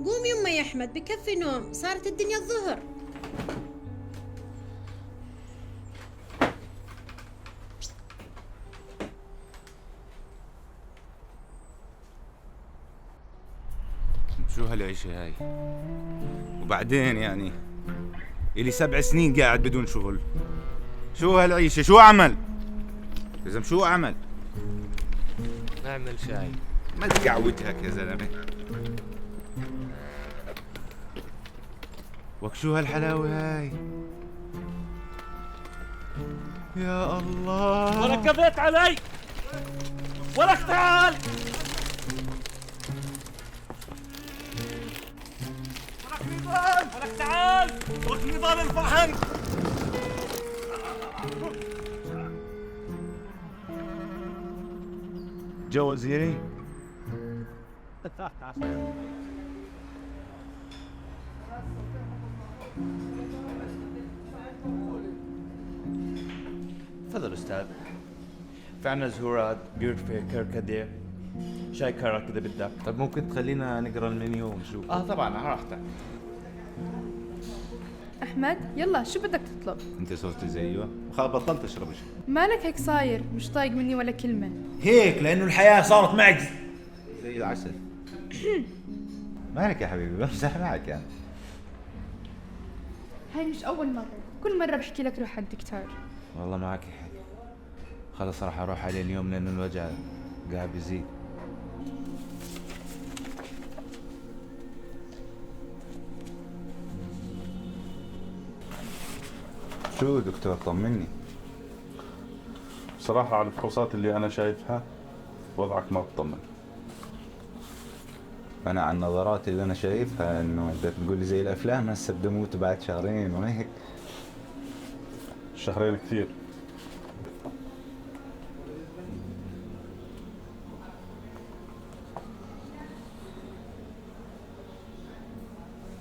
قوم يما يا أحمد، بكفي نوم، صارت الدنيا الظهر. شو هالعيشة هاي؟ وبعدين يعني إلي 7 سنين قاعد بدون شغل. شو هالعيشة؟ شو عمل؟ يا شو عمل؟ نعمل شاي. ما تقعوتك يا زلمة. وك شو هالحلاوة هاي؟ يا الله. ولك كفيت علي، ولك تعال، ولك نضال، ولك تعال، ولك نضال الفحم. جو وزيري. تفضل أستاذ. في عنا زهورات، قرفة، كركديه، شاي كرك إذا بدك. طب ممكن تخلينا نقرا المنيو ونشوف؟ طبعا على راحتك. أحمد يلا شو بدك تطلب؟ انت صرت زيه؟ خلاص بطلت اشرب شيء. مالك هيك صاير مش طايق مني ولا كلمة؟ هيك لأنه الحياة صارت معجز. زي العسل. مالك يا حبيبي؟ بمزح معك يعني. هاي مش أول مرة، كل مرة بحكي لك روح عند الدكتور. والله معك حق. خلص راح اروح عليه اليوم لانه الوجع قاعد بيزيد. شو دكتور طمني. بصراحة على الفحوصات اللي أنا شايفها وضعك ما بتطمن. انا عن النظرات اللي انا شايفها انه انت تقول لي زي الافلام هسه بدي اموت بعد شهرين وهيك. شهرين كثير.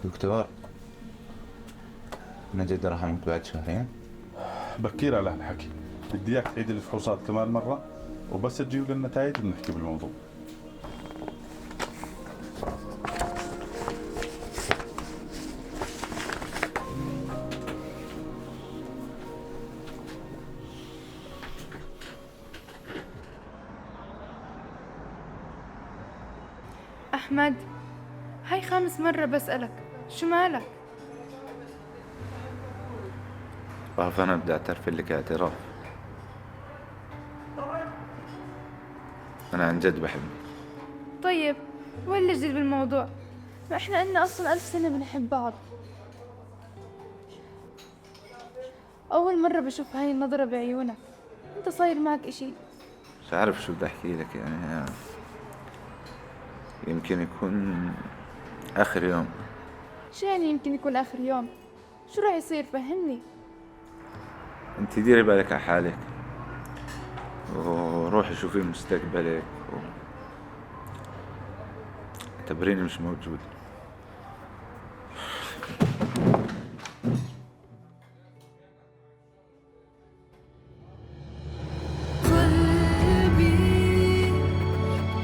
دكتور انا جد راح اموت بعد شهرين. بكير على هالحكي، بدي اياك تعيد الفحوصات كمان مرة وبس تجيب لنا النتائج بنحكي بالموضوع. أحمد هاي خامس مرة بسألك، شو مالك؟ بعرف انا بدي اعترف لك اعتراف. انا عن جد بحبك. طيب وين الجديد بالموضوع؟ ما إحنا قلنا أصلا 1000 سنة بنحب بعض. أول مرة بشوف هاي النظرة بعيونك، أنت صاير معك إشي. مش عارف شو بدي احكي لك يعني. يمكن يكون اخر يوم. شو يعني يمكن يكون آخر يوم؟ شو راح يصير فهمني؟ انت ديري بالك على حالك وروحي شوفي مستقبلك اعتبريني مش موجود.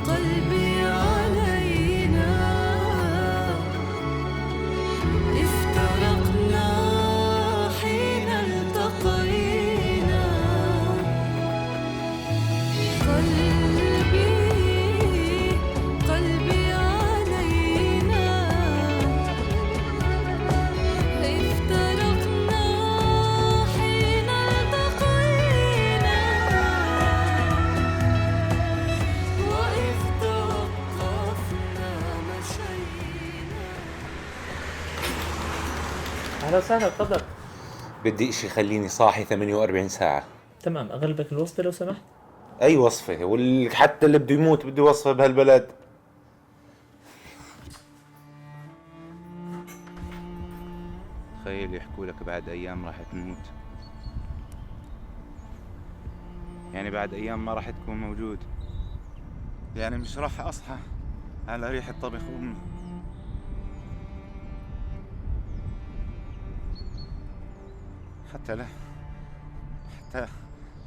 قلبي علينا افترقنا حين التقينا. قلبي علينا افترقنا حين التقينا. وإذ توقفنا مشينا. اهلا وسهلا، تفضل. بدي اشي يخليني صاحي 48 ساعة. تمام، اغلبك الوصفة لو سمحت. اي وصفة، حتى اللي بده يموت بده وصفة بهالبلد. تخيل يحكوا لك بعد ايام راح تموت، يعني بعد ايام ما راح تكون موجود، يعني مش راح اصحى على ريحة طبخ امي. حتى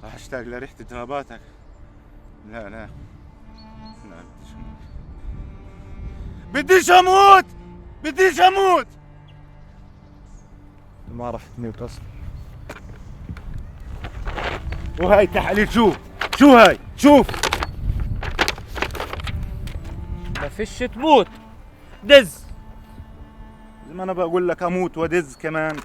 راح اشتاق لريحة جراباتك. لا لا لا، بديش اموت. بديش اموت. ما راح تموت اصلا. وهاي تحاليل شو هاي؟ شوف ما فيش تموت، دز. زي ما انا بقول لك اموت ودز كمان.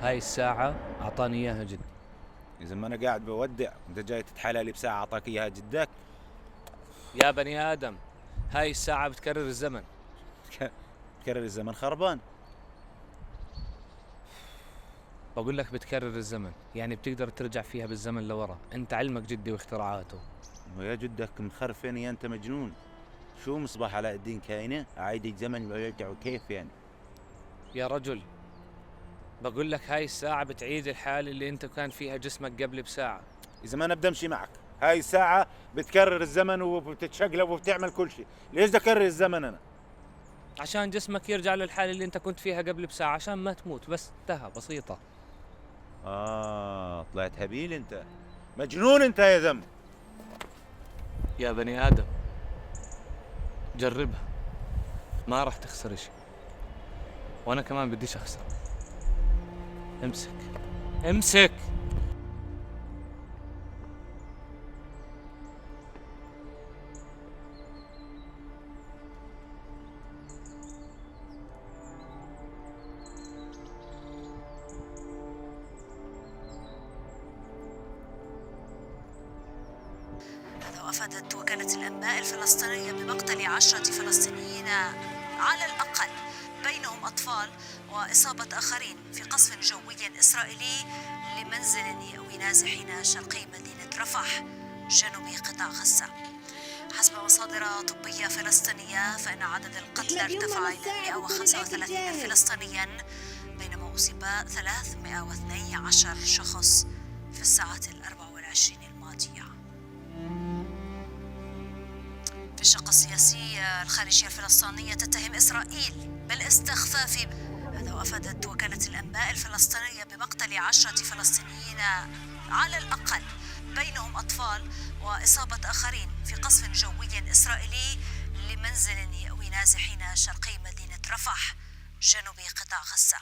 هاي الساعة أعطاني إياها جد. اذا ما انا قاعد بودع انت جاي تتحالى لي بساعه اعطاك اياها جدك. يا بني آدم، هاي الساعة بتكرر الزمن. كرر الزمن خربان. بقول لك بتكرر الزمن، يعني بتقدر ترجع فيها بالزمن لورا. أنت علمك جدي واختراعاته. ويا جدك مخرفن يا انت مجنون. شو مصباح علاء الدين كاينه اعيد الزمن ويرجع كيف يعني؟ يا رجل، بقول لك هاي الساعة بتعيد الحالة اللي أنت كان فيها جسمك قبل بساعة. اذا ما انا بدي امشي معك. هاي الساعه بتكرر الزمن وبتتشقلب وبتعمل كل شيء. ليش بدي اكرر الزمن انا؟ عشان جسمك يرجع للحالة اللي أنت كنت فيها قبل بساعة، عشان ما تموت. بس انتهى، بسيطة. طلعت هبيل انت. مجنون انت يا ذم. يا بني آدم، جربها، ما راح تخسر شيء، وأنا كمان بديش أخسر. امسك. وأفادت وكالة الأنباء الفلسطينية بمقتل 10 فلسطينيين على الأقل، بينهم أطفال، وإصابة آخرين في قصف جوي إسرائيلي لمنزل يأوي نازحين شرقي مدينة رفح جنوب قطاع غزة. حسب مصادر طبية فلسطينية فإن عدد القتلى ارتفع إلى 135 فلسطينيا، بينما أصيب 312 شخص في الساعات 24 الماضية. في الشق السياسي، الخارجية الفلسطينية تتهم إسرائيل بالاستخفاف. هذا وأفادت وكالة الأنباء الفلسطينية بمقتل 10 فلسطينيين على الأقل، بينهم أطفال، وإصابة آخرين في قصف جوي إسرائيلي لمنزل يأوي نازحين شرقي مدينة رفح جنوب قطاع غزة.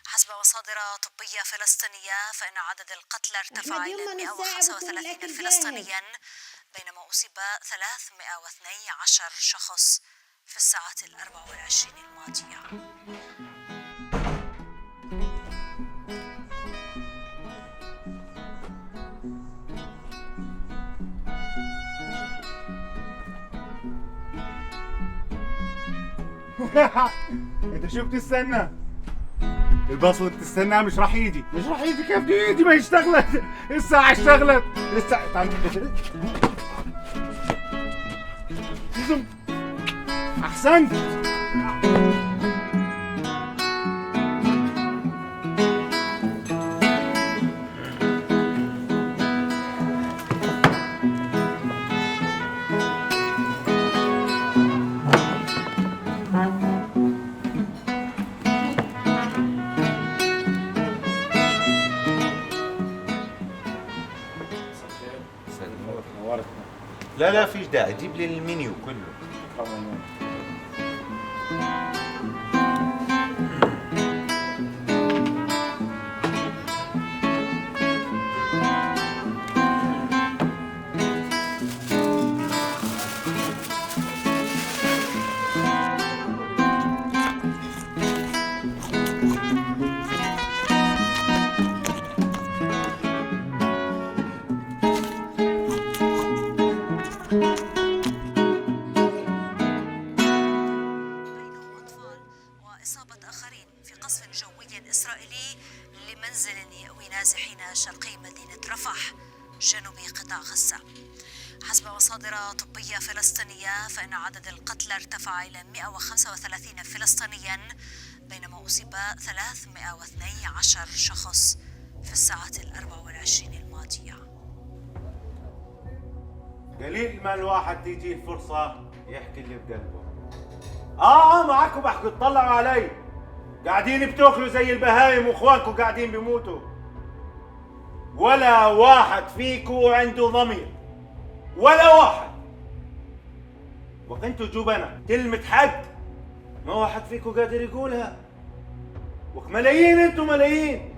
حسب مصادر طبية فلسطينية فإن عدد القتلى ارتفع إلى 135 فلسطينيا، بينما أصيب 312 شخص في الساعات 24 الماضية. انت شو بتستنى؟ الباص اللي بتستناه مش راح يجي. كيف بده يجي؟ ما اشتغلت الساعة اشتغلت. الساعة تعال احسنت. لا فيش داعي، جيب لي المنيو كله. وإصابة آخرين في قصف جوي إسرائيلي لمنزل يأوي نازحين شرقي مدينة رفح جنوب قطاع غزة. حسب مصادر طبية فلسطينية فإن عدد القتلى ارتفع إلى 135 فلسطينيا، بينما أصيب 312 شخص في الساعات 24 الماضية. قليل ما الواحد تيجي الفرصة يحكي اللي بقلبه. معكم بحكوا، تطلعوا علي قاعدين بتاكلوا زي البهايم واخوانكم قاعدين بيموتوا. ولا واحد فيكو عنده ضمير، ولا واحد. وانتوا جبنة، كلمة حق ما واحد فيكو قادر يقولها. وملايين، انتوا ملايين،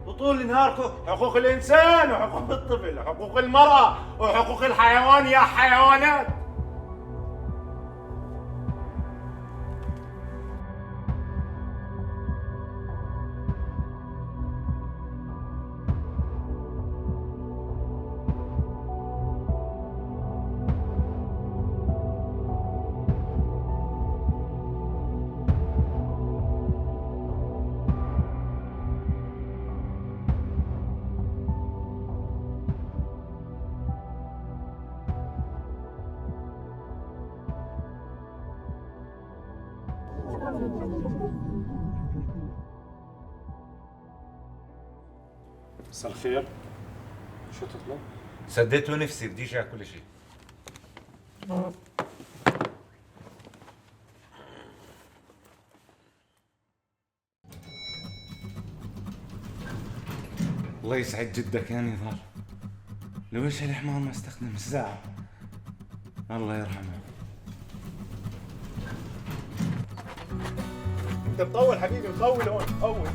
وطول نهاركم حقوق الانسان وحقوق الطفل وحقوق المرأة وحقوق الحيوان. يا حيوانات. مساء الخير، شو تطلب؟ سديتوا نفسي، بدي اجي كل شيء. الله يسعد جدك يا نضال. لو ايش الحمار ما استخدم الساعة، الله يرحمه. انت مطول حبيبي، مطول هون، مطول.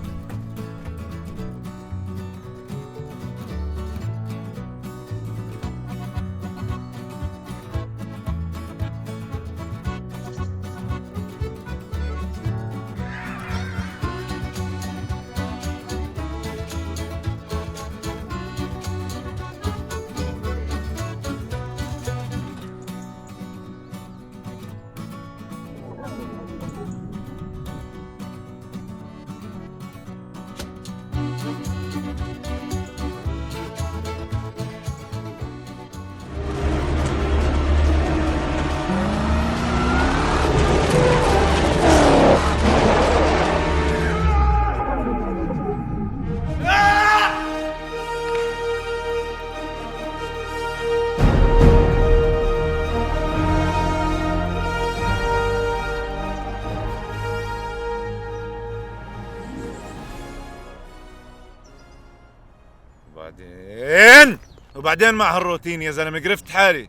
وبعدين مع هالروتين يا زلمه، قرفت حالي.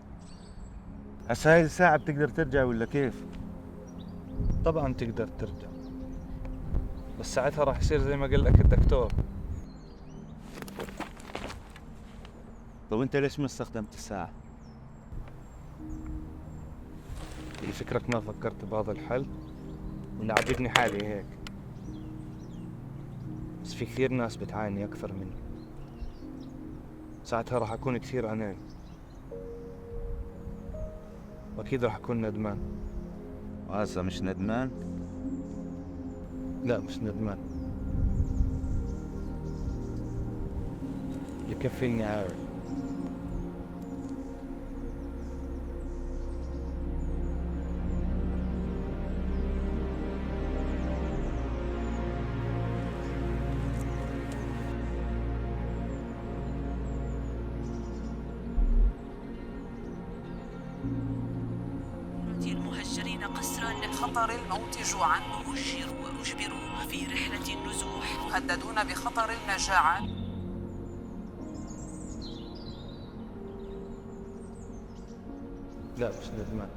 هسا هاي الساعة بتقدر ترجع ولا كيف؟ طبعا تقدر ترجع، بس ساعتها راح يصير زي ما قال لك الدكتور. طب انت ليش ما استخدمت الساعة؟ اللي فكرك ما فكرت بهذا الحل؟ وانا عاجبني حالي هيك، بس في كثير ناس بتعاني اكثر مني. ساعتها راح اكون كثير اناني، واكيد راح اكون ندمان. وهسا مش ندمان؟ لا مش ندمان، يكفي اني عارف. المهجرين قسرا لخطر الموت جوعا، أجبروا في رحلة النزوح، مهددون بخطر المجاعة. لا مش ندمان.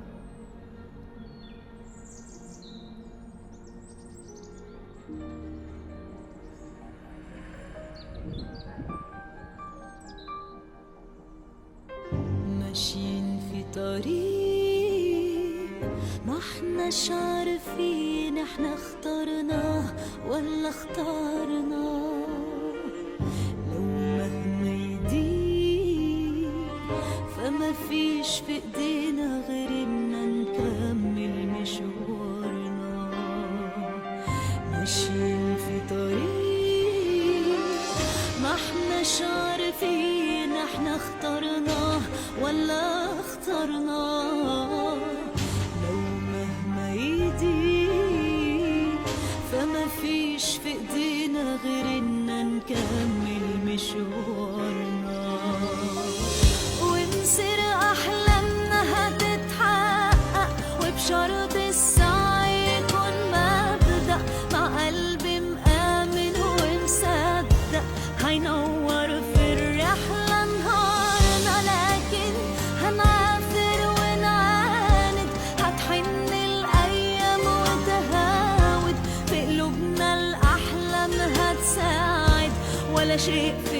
ماشيين في طريق ما احناش عارفين احنا اخترناه ولا اخترناه. لو مهما يضيق فما فيش في ايدينا غير اننا نكمل مشوارنا. ماشيين في طريق ما احناش عارفين احنا اخترناه ولا اخترناه. لو مهما يضيق فما فيش في ايدينا غير اننا نكمل مشوارنا ونسير احلامنا ولا شيء